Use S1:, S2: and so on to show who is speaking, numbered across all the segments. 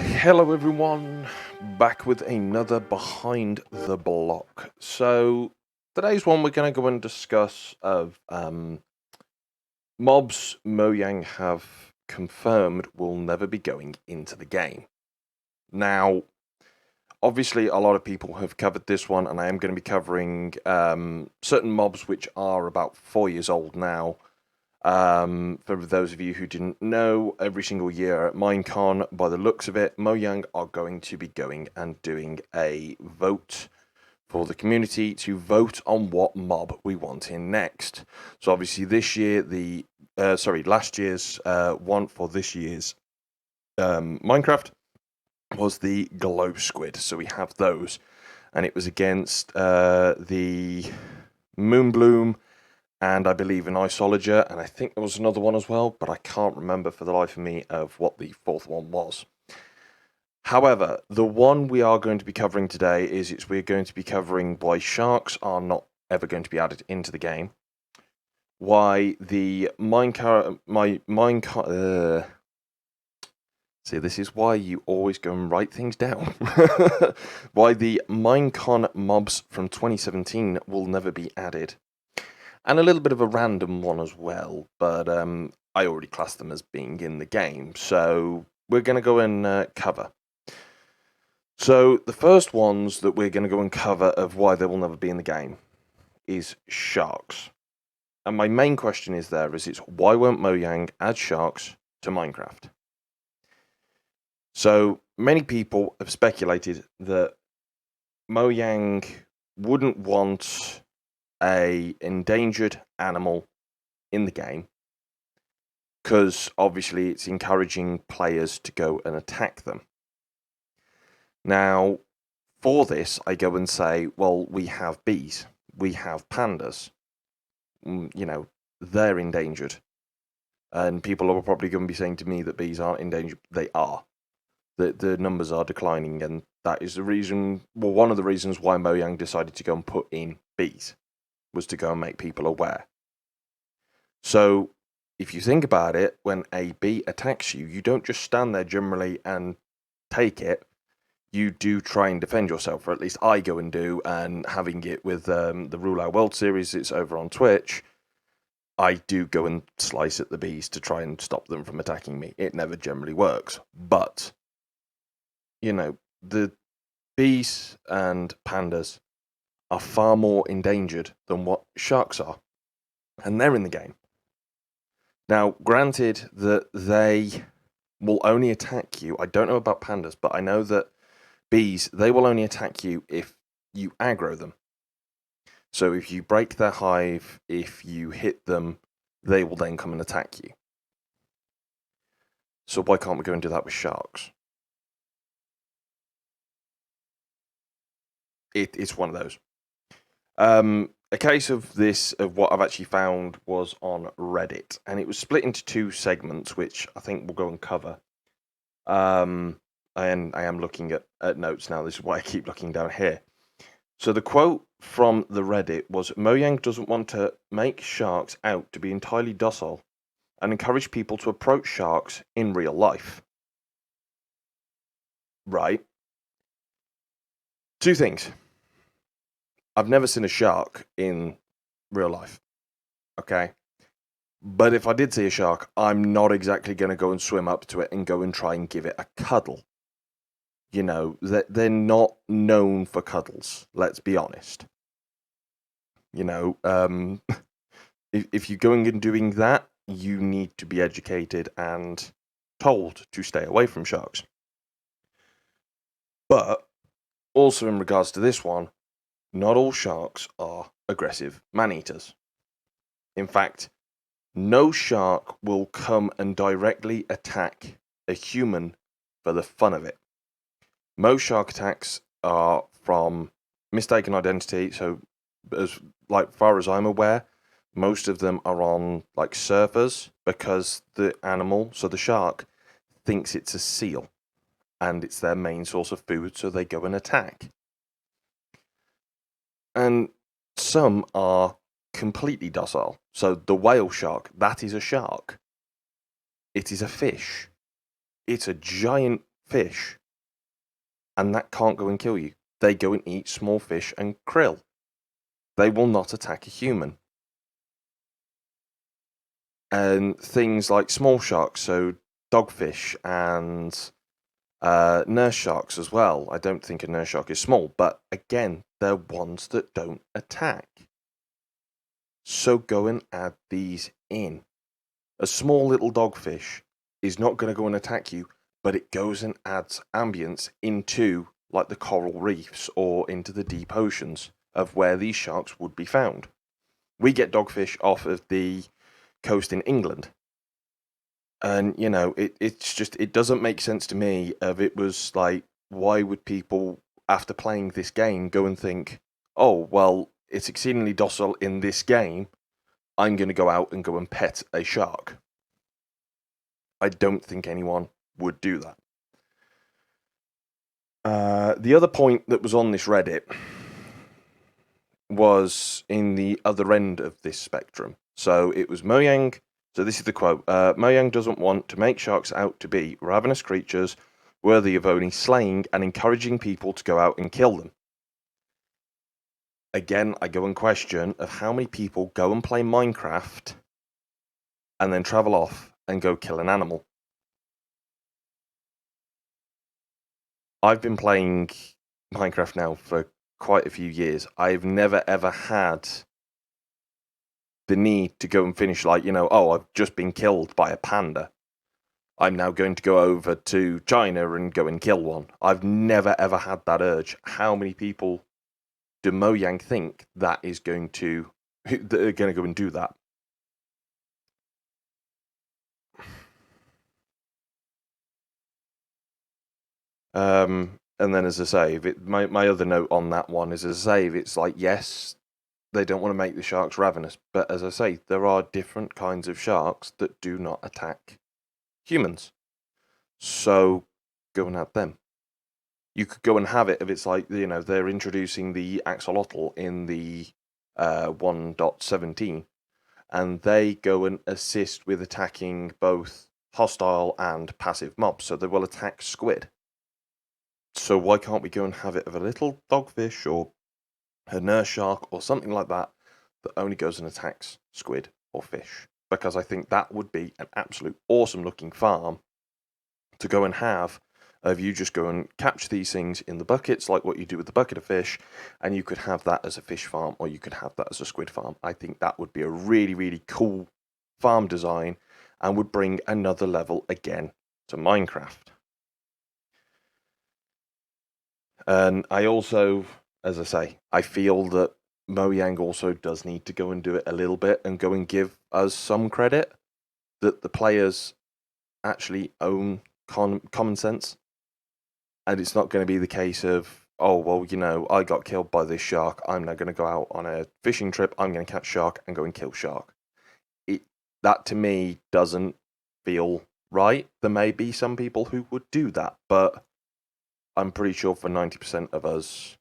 S1: Hello everyone, back with another Behind the Block. So today's one we're going to go and discuss of mobs Mojang have confirmed will never be going into the game. Now, obviously a lot of people have covered this one, and I am going to be covering certain mobs which are about 4 years old now. For those of you who didn't know, every single year at Minecon, by the looks of it, Mojang are going to be going and doing a vote for the community to vote on what mob we want in next. So obviously this year, last year's one for this year's Minecraft was the glow squid. So we have those, and it was against the Moonbloom, and I believe an Isolager, and I think there was another one as well, but I can't remember for the life of me of what the fourth one was. However, the one we are going to be covering today is we're going to be covering why sharks are not ever going to be added into the game, why the See, this is why you always go and write things down. Why the Minecon mobs from 2017 will never be added. And a little bit of a random one as well, but I already classed them as being in the game, so we're going to go and cover. So the first ones that we're going to go and cover of why they will never be in the game is sharks. And my main question is why won't Mojang add sharks to Minecraft? So many people have speculated that Mojang wouldn't want a endangered animal in the game because obviously it's encouraging players to go and attack them. Now, for this, I go and say, well, we have bees, we have pandas, they're endangered. And people are probably going to be saying to me that bees aren't endangered. They are. The numbers are declining, and that is the reason, one of the reasons why Mojang decided to go and put in bees, was to go and make people aware. So, if you think about it, when a bee attacks you, you don't just stand there generally and take it. You do try and defend yourself, or at least I go and do, and having it with the Rule Our World series, it's over on Twitch, I do go and slice at the bees to try and stop them from attacking me. It never generally works, but, the bees and pandas are far more endangered than what sharks are, and they're in the game. Now, granted that they will only attack you, I don't know about pandas, but I know that bees, they will only attack you if you aggro them. So if you break their hive, if you hit them, they will then come and attack you. So why can't we go and do that with sharks? It's one of those. A case of this, of what I've actually found, was on Reddit, and it was split into two segments, which I think we'll go and cover. I am looking at notes now. This is why I keep looking down here. So the quote from the Reddit was, Mojang doesn't want to make sharks out to be entirely docile and encourage people to approach sharks in real life. Right. Two things. I've never seen a shark in real life, okay? But if I did see a shark, I'm not exactly going to go and swim up to it and go and try and give it a cuddle. They're not known for cuddles, let's be honest. If you're going and doing that, you need to be educated and told to stay away from sharks. But also in regards to this one, not all sharks are aggressive man-eaters. In fact, no shark will come and directly attack a human for the fun of it. Most shark attacks are from mistaken identity, so as far as I'm aware, most of them are on surfers, because the animal, so the shark, thinks it's a seal and it's their main source of food, so they go and attack. And some are completely docile. So the whale shark, that is a shark. It is a fish. It's a giant fish, and that can't go and kill you. They go and eat small fish and krill. They will not attack a human. And things like small sharks, so dogfish and nurse sharks as well. I don't think a nurse shark is small, but again, they're ones that don't attack. So go and add these in. A small little dogfish is not going to go and attack you, but it goes and adds ambience into like the coral reefs or into the deep oceans of where these sharks would be found. We get dogfish off of the coast in England. And, you know, it's just, it doesn't make sense to me of it was like, why would people, after playing this game, go and think, oh, well, it's exceedingly docile in this game, I'm going to go out and go and pet a shark. I don't think anyone would do that. The other point that was on this Reddit was in the other end of this spectrum. So it was Mojang. So this is the quote. Mojang doesn't want to make sharks out to be ravenous creatures worthy of only slaying and encouraging people to go out and kill them. Again, I go and question of how many people go and play Minecraft and then travel off and go kill an animal. I've been playing Minecraft now for quite a few years. I've never ever had the need to go and finish like, you know, oh, I've just been killed by a panda. I'm now going to go over to China and go and kill one. I've never ever had that urge. How many people do Mojang think that is going to, that are going to go and do that? And then, as I say, my other note on that one is, as I say, it's like, yes, they don't want to make the sharks ravenous, but as I say, there are different kinds of sharks that do not attack humans. So go and have them. You could go and have it if it's like, you know, they're introducing the axolotl in the 1.17, and they go and assist with attacking both hostile and passive mobs, so they will attack squid. So why can't we go and have it of a little dogfish or a nurse shark or something like that that only goes and attacks squid or fish? Because I think that would be an absolute awesome looking farm to go and have. If you just go and catch these things in the buckets, like what you do with the bucket of fish, and you could have that as a fish farm, or you could have that as a squid farm. I think that would be a really, really cool farm design and would bring another level again to Minecraft. And I also, as I say, I feel that Mojang also does need to go and do it a little bit and go and give us some credit that the players actually own common sense. And it's not going to be the case of, oh, well, you know, I got killed by this shark. I'm now going to go out on a fishing trip. I'm going to catch shark and go and kill shark. That to me doesn't feel right. There may be some people who would do that, but I'm pretty sure for 90% of us,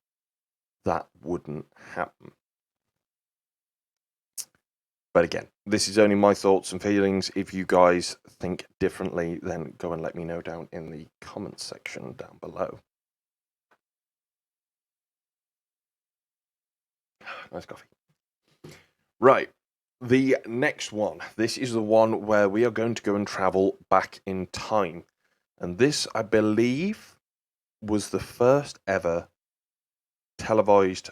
S1: that wouldn't happen. But again, this is only my thoughts and feelings. If you guys think differently, then go and let me know down in the comments section down below. Nice coffee. Right, the next one. This is the one where we are going to go and travel back in time. And this, I believe, was the first ever streamed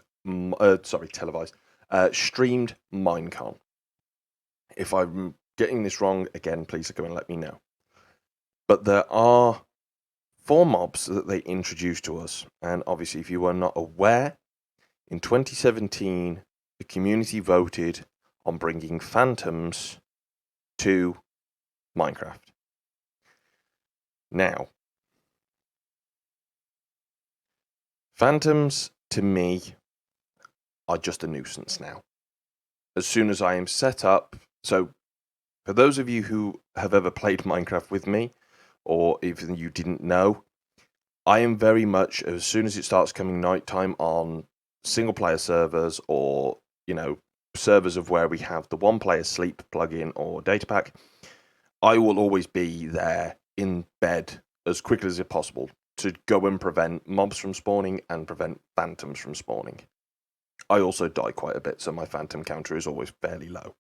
S1: Minecon. If I'm getting this wrong, again, please go and let me know. But there are 4 mobs that they introduced to us. And obviously, if you were not aware, in 2017, the community voted on bringing phantoms to Minecraft. Now, phantoms, to me, are just a nuisance now. As soon as I am set up, so for those of you who have ever played Minecraft with me, or even you didn't know, I am very much, as soon as it starts coming nighttime on single player servers, or, you know, servers of where we have the one player sleep plugin or data pack, I will always be there in bed as quickly as possible to go and prevent mobs from spawning and prevent phantoms from spawning. I also die quite a bit, so my phantom counter is always fairly low.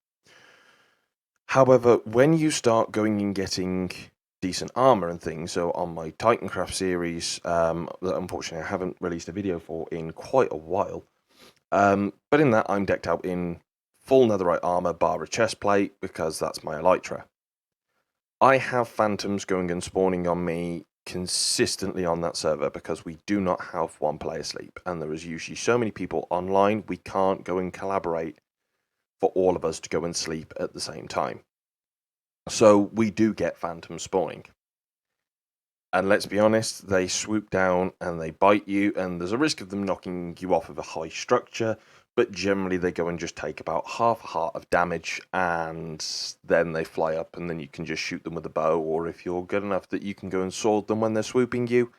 S1: However, when you start going and getting decent armor and things, so on my Titancraft series, that unfortunately I haven't released a video for in quite a while, but in that I'm decked out in full netherite armor bar a chest plate because that's my elytra. I have phantoms going and spawning on me consistently on that server because we do not have one player sleep, and there is usually so many people online we can't go and collaborate for all of us to go and sleep at the same time. So we do get phantoms spawning. And let's be honest, they swoop down and they bite you, and there's a risk of them knocking you off of a high structure, but generally they go and just take about half a heart of damage, and then they fly up, and then you can just shoot them with a bow, or if you're good enough that you can go and sword them when they're swooping you.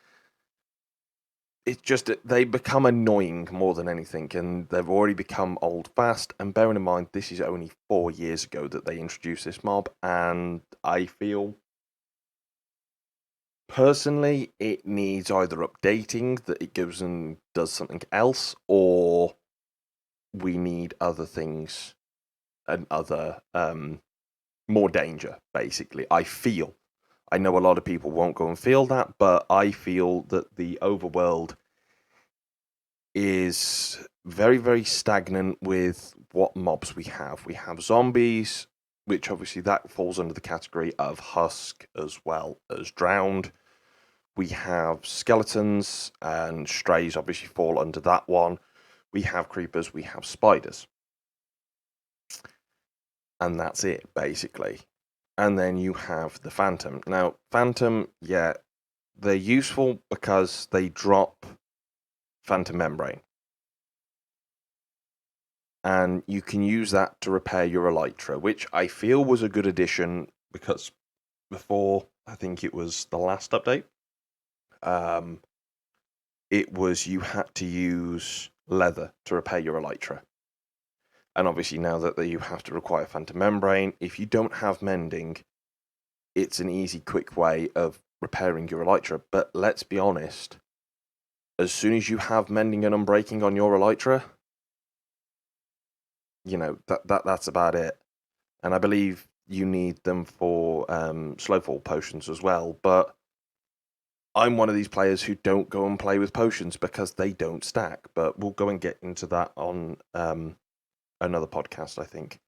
S1: It's just that they become annoying more than anything, and they've already become old fast, and bearing in mind this is only 4 years ago that they introduced this mob, and I feel personally, it needs either updating, that it goes and does something else, or we need other things and other more danger, basically. I know a lot of people won't go and feel that, but I feel that the overworld is very, very stagnant with what mobs we have. We have zombies, which obviously that falls under the category of husk as well as drowned. We have skeletons, and strays obviously fall under that one. We have creepers, we have spiders. And that's it, basically. And then you have the phantom. Now, phantom, yeah, they're useful because they drop phantom membrane. And you can use that to repair your elytra, which I feel was a good addition because before, I think it was the last update, it was you had to use leather to repair your elytra. And obviously now that you have to require phantom membrane, if you don't have mending, it's an easy, quick way of repairing your elytra. But let's be honest, as soon as you have mending and unbreaking on your elytra, you know, that's about it. And I believe you need them for slowfall potions as well, but I'm one of these players who don't go and play with potions because they don't stack, but we'll go and get into that on another podcast, I think.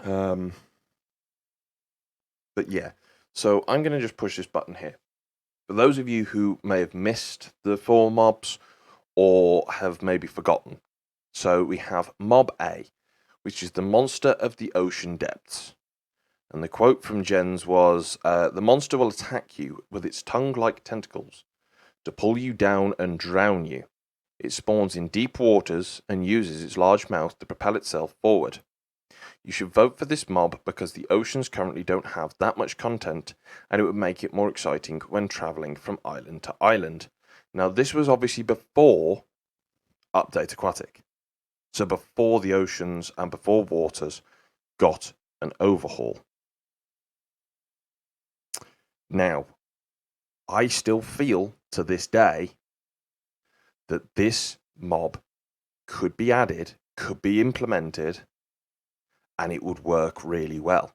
S1: But yeah, so I'm going to just push this button here. For those of you who may have missed the 4 mobs or have maybe forgotten, so we have Mob A, which is the monster of the ocean depths. And the quote from Jens was, the monster will attack you with its tongue-like tentacles to pull you down and drown you. It spawns in deep waters and uses its large mouth to propel itself forward. You should vote for this mob because the oceans currently don't have that much content, and it would make it more exciting when travelling from island to island. Now, this was obviously before Update Aquatic. So before the oceans and before waters got an overhaul. Now, I still feel to this day that this mob could be added, could be implemented, and it would work really well.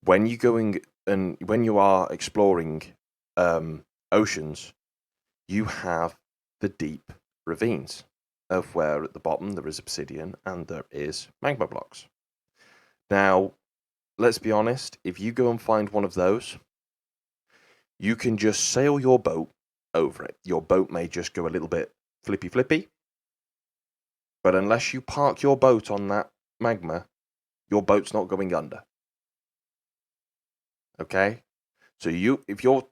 S1: When you going and when you are exploring oceans, you have the deep ravines of where at the bottom there is obsidian and there is magma blocks. Now, let's be honest, if you go and find one of those, you can just sail your boat over it. Your boat may just go a little bit flippy, but unless you park your boat on that magma, your boat's not going under. Okay? So if you're,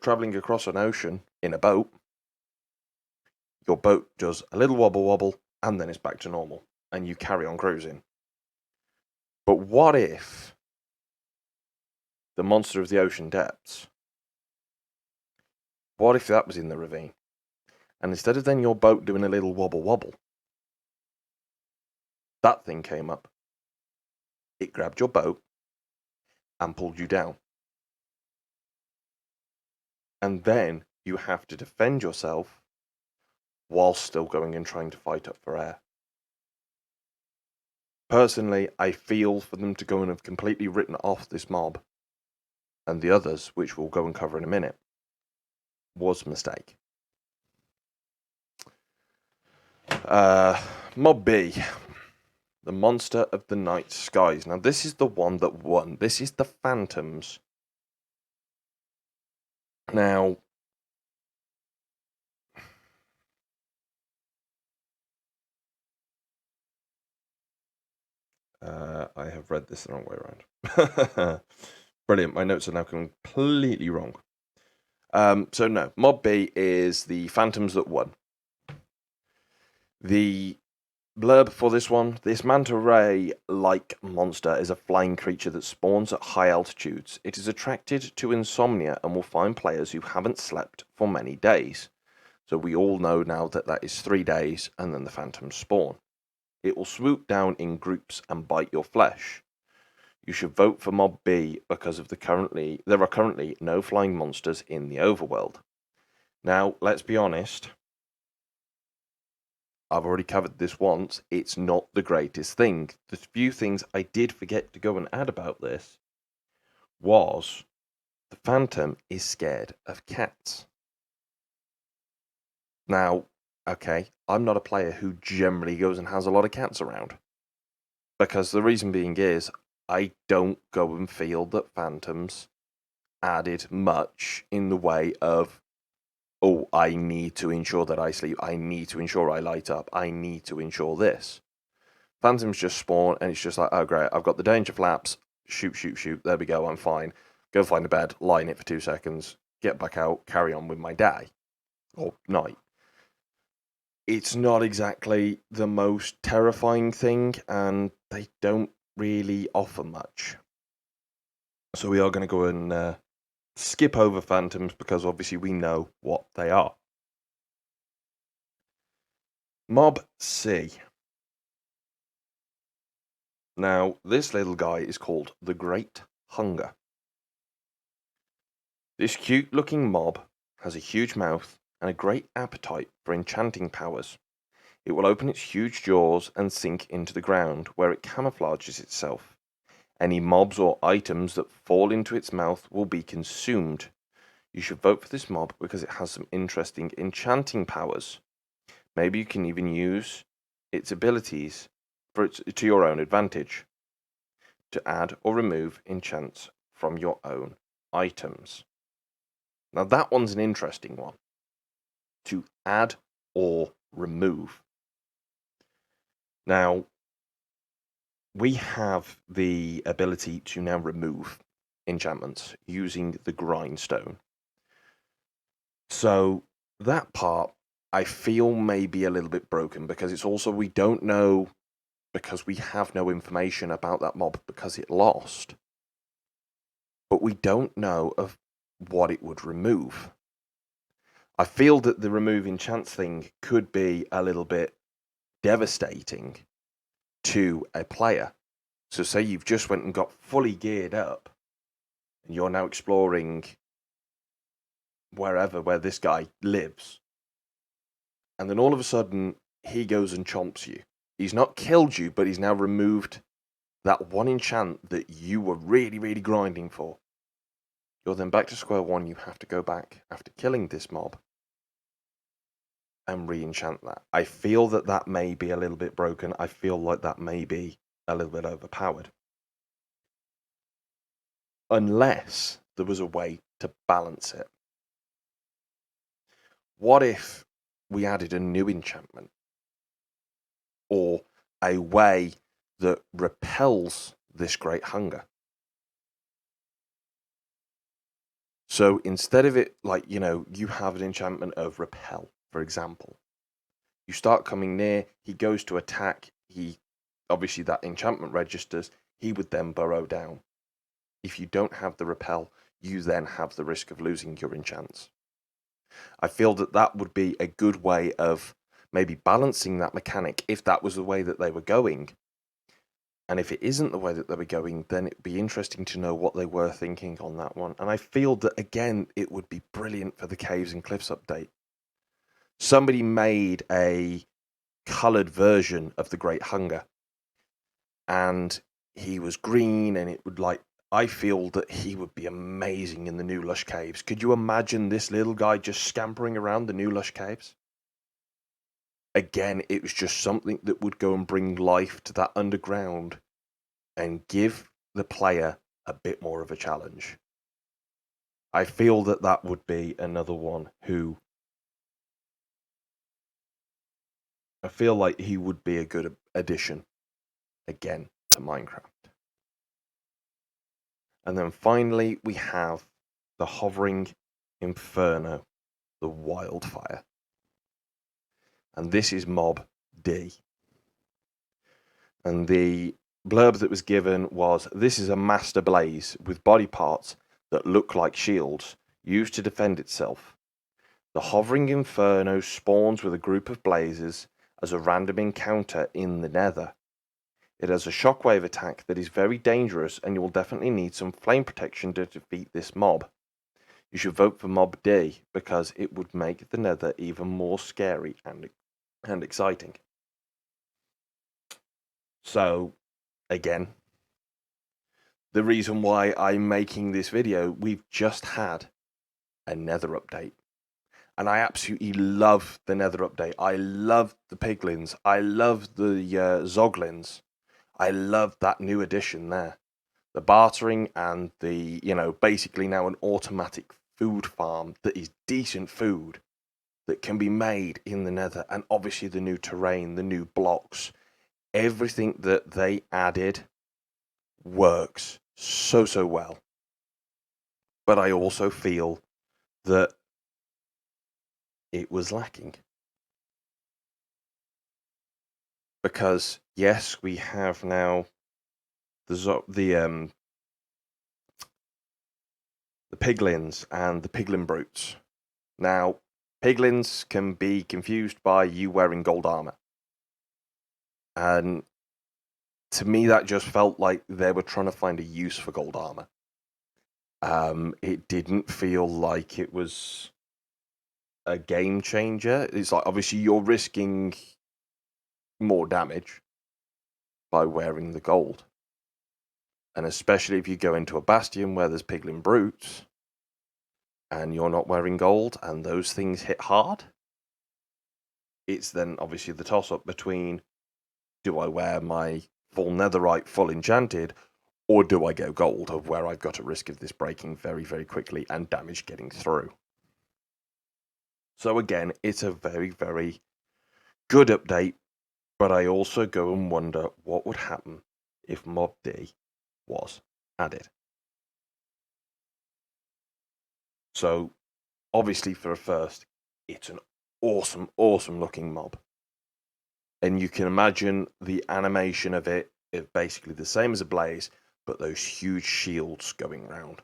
S1: traveling across an ocean in a boat, your boat does a little wobble, and then it's back to normal, and you carry on cruising. But what if the monster of the ocean depths, what if that was in the ravine? And instead of then your boat doing a little wobble, that thing came up. It grabbed your boat and pulled you down. and then you have to defend yourself while still going and trying to fight up for air. Personally, I feel for them to go and have completely written off this mob and the others, which we'll go and cover in a minute, was a mistake. Mob B, the monster of the night skies. Now, this is the one that won. This is the Phantoms. Now, I have read this the wrong way around. Brilliant. My notes are now completely wrong. So no, Mob B is the Phantoms that won. The blurb for this one: this manta ray-like monster is a flying creature that spawns at high altitudes. It is attracted to insomnia and will find players who haven't slept for many days. So we all know now that that is 3 days, and then the phantoms spawn. It will swoop down in groups and bite your flesh. You should vote for Mob B because there are currently no flying monsters in the overworld. Now, let's be honest. I've already covered this once. It's not the greatest thing. The few things I did forget to go and add about this was the Phantom is scared of cats. Now, okay, I'm not a player who generally goes and has a lot of cats around. Because the reason being is, I don't go and feel that Phantoms added much in the way of, oh, I need to ensure that I sleep, I need to ensure I light up, I need to ensure this. Phantoms just spawn, and it's just like, oh great, I've got the danger flaps, shoot, shoot, shoot, there we go, I'm fine. Go find a bed, lie in it for 2 seconds, get back out, carry on with my day. Or night. It's not exactly the most terrifying thing, and they don't really offer much. So we are going to go and skip over Phantoms because obviously we know what they are. Mob C. Now, this little guy is called the Great Hunger. This cute-looking mob has a huge mouth and a great appetite for enchanting powers. It will open its huge jaws and sink into the ground, where it camouflages itself. Any mobs or items that fall into its mouth will be consumed. You should vote for this mob because it has some interesting enchanting powers. Maybe you can even use its abilities to your own advantage, to add or remove enchants from your own items. Now that one's an interesting one. To add or remove. Now, we have the ability to now remove enchantments using the grindstone. So that part, I feel may be a little bit broken because it's also, we don't know, because we have no information about that mob because it lost. But we don't know of what it would remove. I feel that the remove enchants thing could be a little bit devastating to a player. So say you've just went and got fully geared up and you're now exploring where this guy lives. And then all of a sudden he goes and chomps you. He's not killed you, but he's now removed that one enchant that you were really, really grinding for. You're then back to square one. You have to go back after killing this mob and re-enchant that. I feel that that may be a little bit broken. I feel like that may be a little bit overpowered. Unless there was a way to balance it. What if we added a new enchantment? Or a way that repels this great hunger? So instead of it, like, you have an enchantment of repel, for example. You start coming near, he goes to attack, obviously that enchantment registers, he would then burrow down. If you don't have the repel, you then have the risk of losing your enchants. I feel that that would be a good way of maybe balancing that mechanic if that was the way that they were going. And if it isn't the way that they were going, then it'd be interesting to know what they were thinking on that one. And I feel that, again, it would be brilliant for the Caves and Cliffs update. Somebody made a coloured version of the Great Hunger, and he was green, and it would I feel that he would be amazing in the new Lush Caves. Could you imagine this little guy just scampering around the new Lush Caves? Again, it was just something that would go and bring life to that underground and give the player a bit more of a challenge. I feel that that would be another one who I feel like he would be a good addition again to Minecraft. And then finally, we have the Hovering Inferno, the Wildfire. And this is Mob D. And the blurb that was given was, this is a master blaze with body parts that look like shields used to defend itself. The Hovering Inferno spawns with a group of blazes as a random encounter in the Nether. It has a shockwave attack that is very dangerous, and you will definitely need some flame protection to defeat this mob. You should vote for Mob D because it would make the Nether even more scary and exciting. So, again, the reason why I'm making this video, we've just had a Nether update. And I absolutely love the Nether update. I love the piglins. I love the zoglins. I love that new addition there. The bartering and the, basically now an automatic food farm that is decent food that can be made in the Nether. And obviously the new terrain, the new blocks, everything that they added works so well. But I also feel that it was lacking. Because yes, we have now the piglins and the piglin brutes. Now, piglins can be confused by you wearing gold armor. And to me, that just felt like they were trying to find a use for gold armor. It didn't feel like it was a game changer. It's like, obviously, you're risking more damage by wearing the gold. And especially if you go into a bastion where there's piglin brutes and you're not wearing gold and those things hit hard, it's then obviously the toss-up between, do I wear my full netherite, full enchanted, or do I go gold, of where I've got a risk of this breaking very, very quickly and damage getting through. So again, it's a very, very good update, but I also go and wonder what would happen if Mob D was added. So obviously for a first, it's an awesome, awesome looking mob. And you can imagine the animation of it is basically the same as a blaze, but those huge shields going round.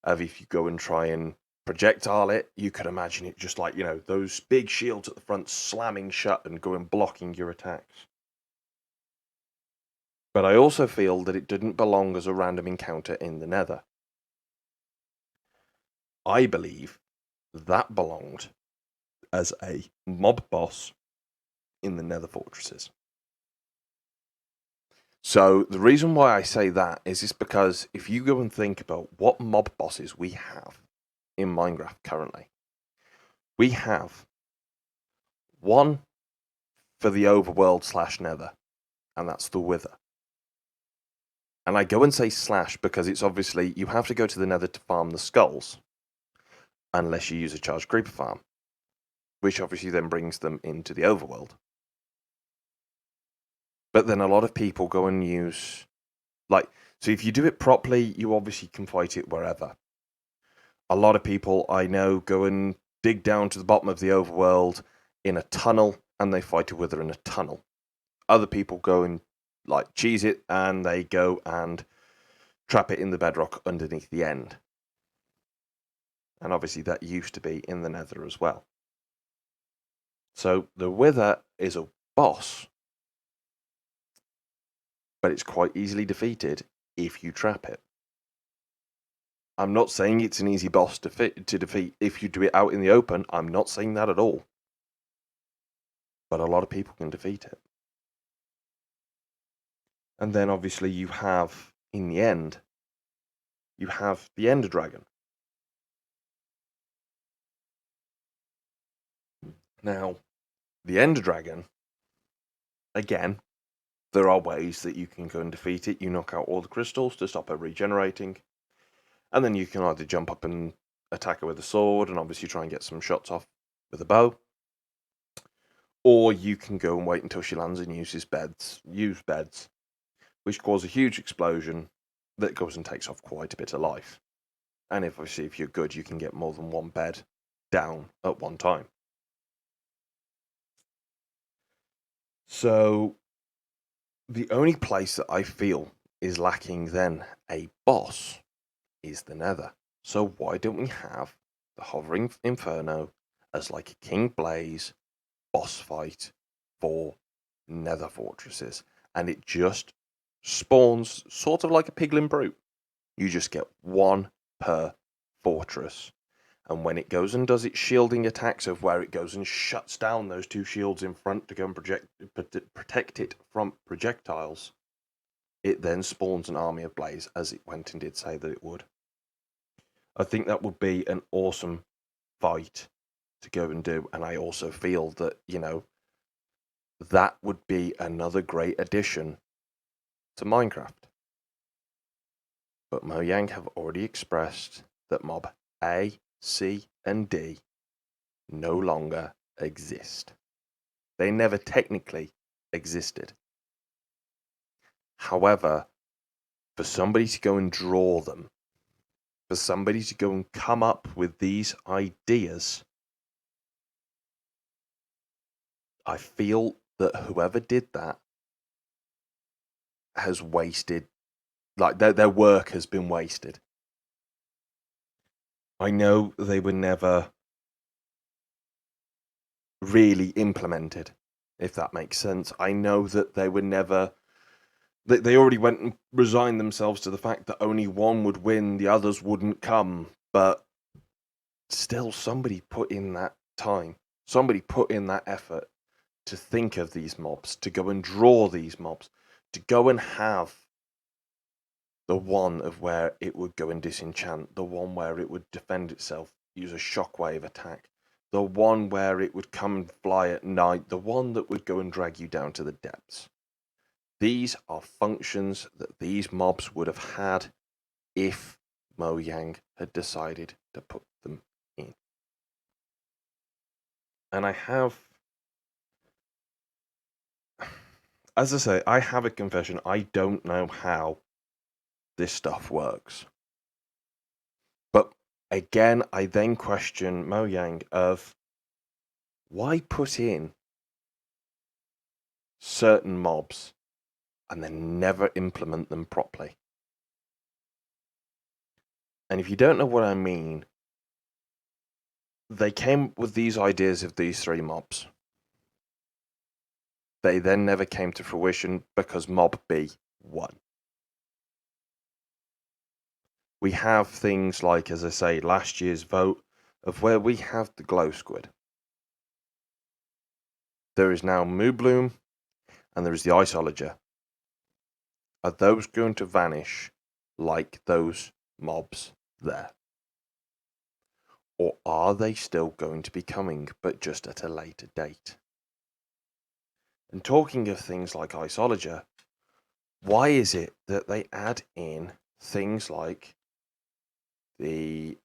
S1: If you go and try and projectile it, you could imagine it just like, those big shields at the front slamming shut and going blocking your attacks. But I also feel that it didn't belong as a random encounter in the Nether. I believe that belonged as a mob boss in the Nether Fortresses. So the reason why I say that is just because if you go and think about what mob bosses we have in Minecraft currently, we have one for the overworld / Nether, and that's the Wither. And I go and say slash because it's obviously you have to go to the Nether to farm the skulls, unless you use a charged creeper farm, which obviously then brings them into the overworld. But then a lot of people go and use, so if you do it properly, you obviously can fight it wherever. A lot of people I know go and dig down to the bottom of the overworld in a tunnel, and they fight a Wither in a tunnel. Other people go and cheese it, and they go and trap it in the bedrock underneath the end. And obviously that used to be in the Nether as well. So the Wither is a boss but it's quite easily defeated if you trap it. I'm not saying it's an easy boss to defeat if you do it out in the open. I'm not saying that at all. But a lot of people can defeat it. And then obviously you have, in the end, you have the Ender Dragon. Now, the Ender Dragon, again, there are ways that you can go and defeat it. You knock out all the crystals to stop it regenerating. And then you can either jump up and attack her with a sword and obviously try and get some shots off with a bow. Or you can go and wait until she lands and use beds, which cause a huge explosion that goes and takes off quite a bit of life. And if you're good, you can get more than one bed down at one time. So the only place that I feel is lacking then a boss is the Nether. So why don't we have the Hovering Inferno as like a King Blaze boss fight for Nether fortresses? And it just spawns sort of like a Piglin Brute. You just get one per fortress. And when it goes and does its shielding attacks of where it goes and shuts down those two shields in front to go and protect it from projectiles, it then spawns an army of Blaze, as it went and did say that it would. I think that would be an awesome fight to go and do. And I also feel that, that would be another great addition to Minecraft. But Mojang have already expressed that mob A, C, and D no longer exist. They never technically existed. However, for somebody to go and draw them, for somebody to go and come up with these ideas, I feel that whoever did that has wasted, like their work has been wasted. I know they were never really implemented, if that makes sense. I know that they were never, they already went and resigned themselves to the fact that only one would win, the others wouldn't come, but still somebody put in that time, somebody put in that effort to think of these mobs, to go and draw these mobs, to go and have the one of where it would go and disenchant, the one where it would defend itself, use a shockwave attack, the one where it would come and fly at night, the one that would go and drag you down to the depths. These are functions that these mobs would have had if Mojang had decided to put them in. And I have, as I say, I have a confession. I don't know how this stuff works. But again, I then question Mojang of why put in certain mobs and then never implement them properly. And if you don't know what I mean, they came with these ideas of these three mobs. They then never came to fruition because mob B won. We have things like, as I say, last year's vote of where we have the glow squid. There is now Moo Bloom and there is the Iceologer. Are those going to vanish like those mobs there? Or are they still going to be coming, but just at a later date? And talking of things like Iceologer, why is it that they add in things like the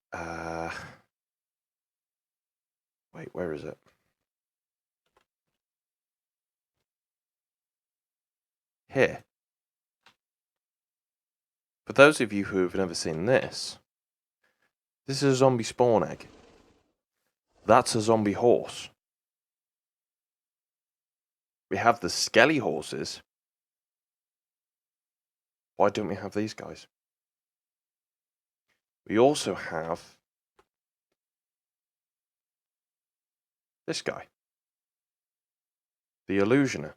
S1: wait, where is it? Here. For those of you who have never seen this, this is a zombie spawn egg. That's a zombie horse. We have the skelly horses. Why don't we have these guys? We also have this guy, the Illusioner.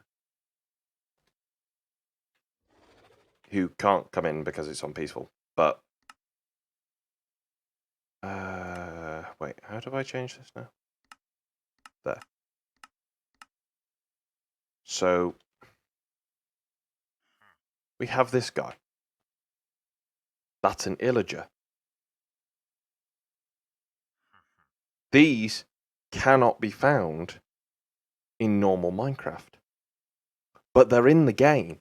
S1: who can't come in because it's on peaceful. But wait, how do I change this now? There. So we have this guy. That's an illager. These cannot be found in normal Minecraft, but they're in the game.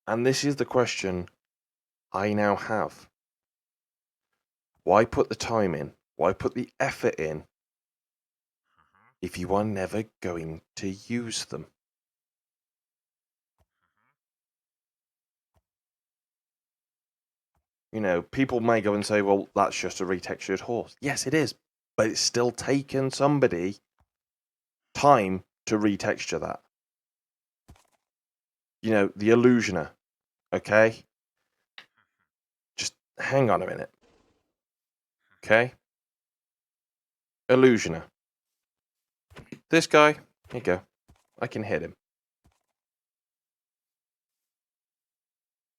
S1: And this is the question I now have. Why put the time in? Why put the effort in if you are never going to use them? You know, people may go and say, well, that's just a retextured horse. Yes, it is. But it's still taken somebody time to retexture that. You know, the illusioner. Okay? Just hang on a minute. Okay? Illusioner. This guy, here you go. I can hit him.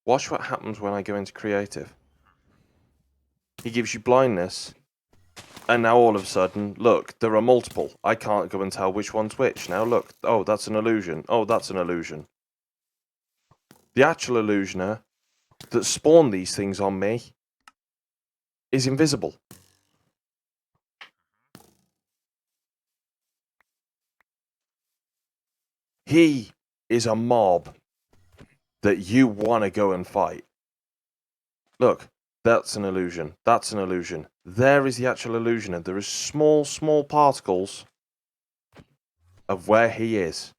S1: Watch what happens when I go into creative. He gives you blindness. And now all of a sudden, look, there are multiple. I can't go and tell which one's which. Now look, oh, that's an illusion. Oh, that's an illusion. The actual illusioner that spawned these things on me is invisible. He is a mob that you want to go and fight. Look, that's an illusion. That's an illusion. There is the actual illusioner. There is small, small particles of where he is.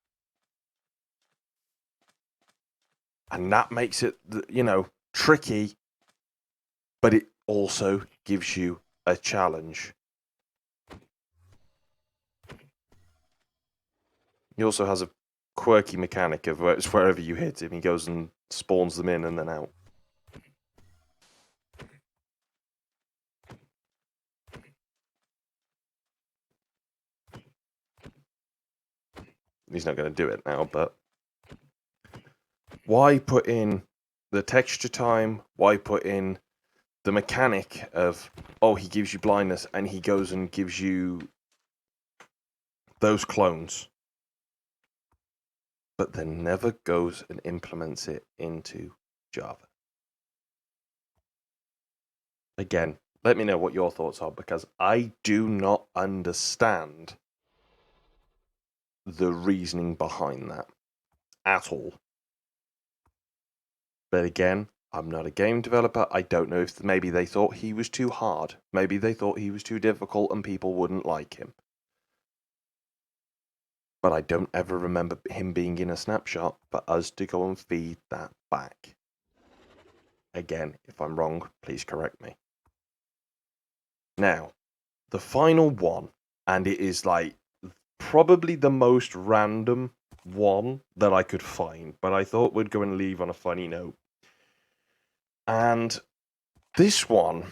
S1: And that makes it, you know, tricky, but it also gives you a challenge. He also has a quirky mechanic of wherever you hit him, he goes and spawns them in and then out. He's not going to do it now, but why put in the texture time? Why put in the mechanic of, oh, he gives you blindness and he goes and gives you those clones, but then never goes and implements it into Java? Again, let me know what your thoughts are, because I do not understand the reasoning behind that at all. But again, I'm not a game developer. I don't know if maybe they thought he was too hard. Maybe they thought he was too difficult and people wouldn't like him. But I don't ever remember him being in a snapshot for us to go and feed that back. Again, if I'm wrong, please correct me. Now, the final one, and it is like probably the most random one that I could find, but I thought we'd go and leave on a funny note. And this one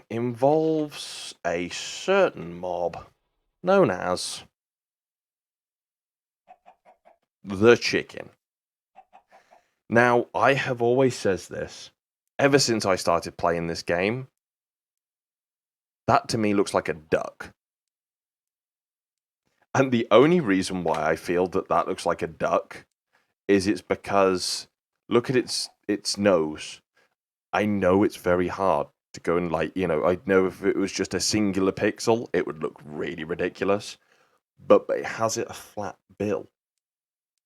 S1: involves a certain mob known as the chicken. Now, I have always said this ever since I started playing this game. That to me looks like a duck. And the only reason why I feel that that looks like a duck is it's because look at its nose. I know it's very hard to go and, like, you know, I know if it was just a singular pixel, it would look really ridiculous. But it has a flat bill,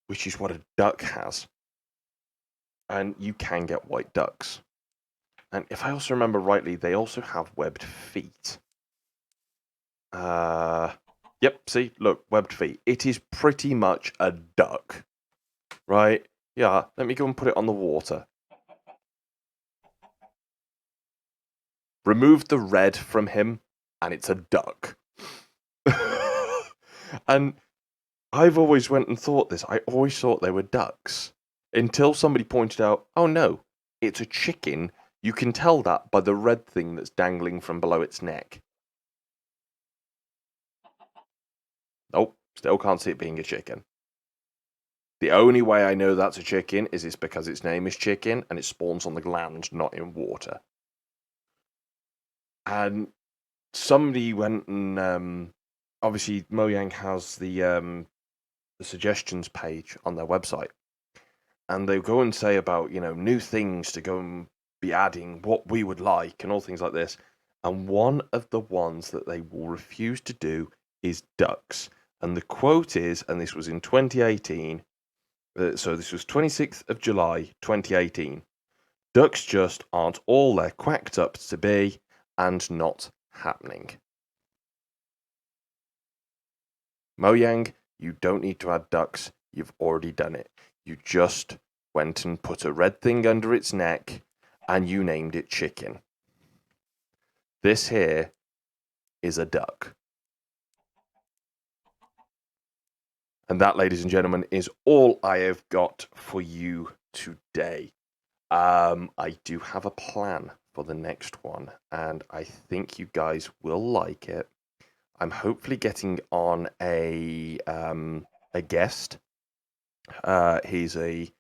S1: which is what a duck has. And you can get white ducks. And if I also remember rightly, they also have webbed feet. Yep, see, look, webbed feet. It is pretty much a duck, right? Yeah, let me go and put it on the water. Remove the red from him, and it's a duck. And I've always went and thought this. I always thought they were ducks. Until somebody pointed out, oh no, it's a chicken. You can tell that by the red thing that's dangling from below its neck. Nope, still can't see it being a chicken. The only way I know that's a chicken is it's because its name is chicken and it spawns on the land, not in water. And somebody went and obviously Mojang has the suggestions page on their website, and they go and say about new things to go and be adding, what we would like, and all things like this. And one of the ones that they will refuse to do is ducks. And the quote is, and this was in 2018. So this was 26th of July, 2018. Ducks just aren't all they're quacked up to be, and not happening. Mojang, you don't need to add ducks. You've already done it. You just went and put a red thing under its neck, and you named it chicken. This here is a duck. And that, ladies and gentlemen, is all I have got for you today. I do have a plan for the next one, and I think you guys will like it. I'm hopefully getting on a guest. He's a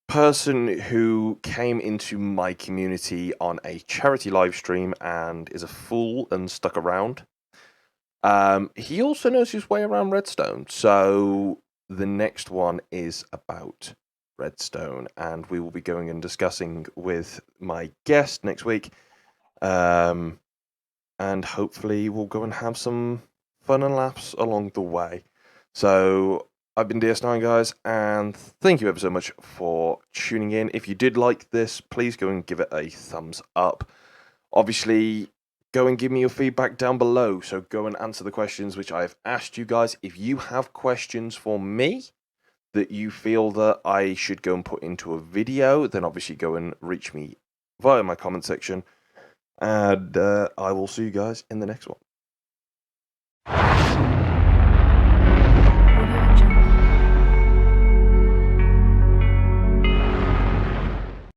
S1: person who came into my community on a charity live stream and is a fool and stuck around. He also knows his way around Redstone, so the next one is about Redstone, and we will be going and discussing with my guest next week. And hopefully we'll go and have some fun and laughs along the way. So I've been DS9, guys, and thank you ever so much for tuning in. If you did like this, please go and give it a thumbs up. Obviously, go and give me your feedback down below. So go and answer the questions which I've asked you guys. If you have questions for me that you feel that I should go and put into a video, then obviously go and reach me via my comment section. And I will see you guys in the next one.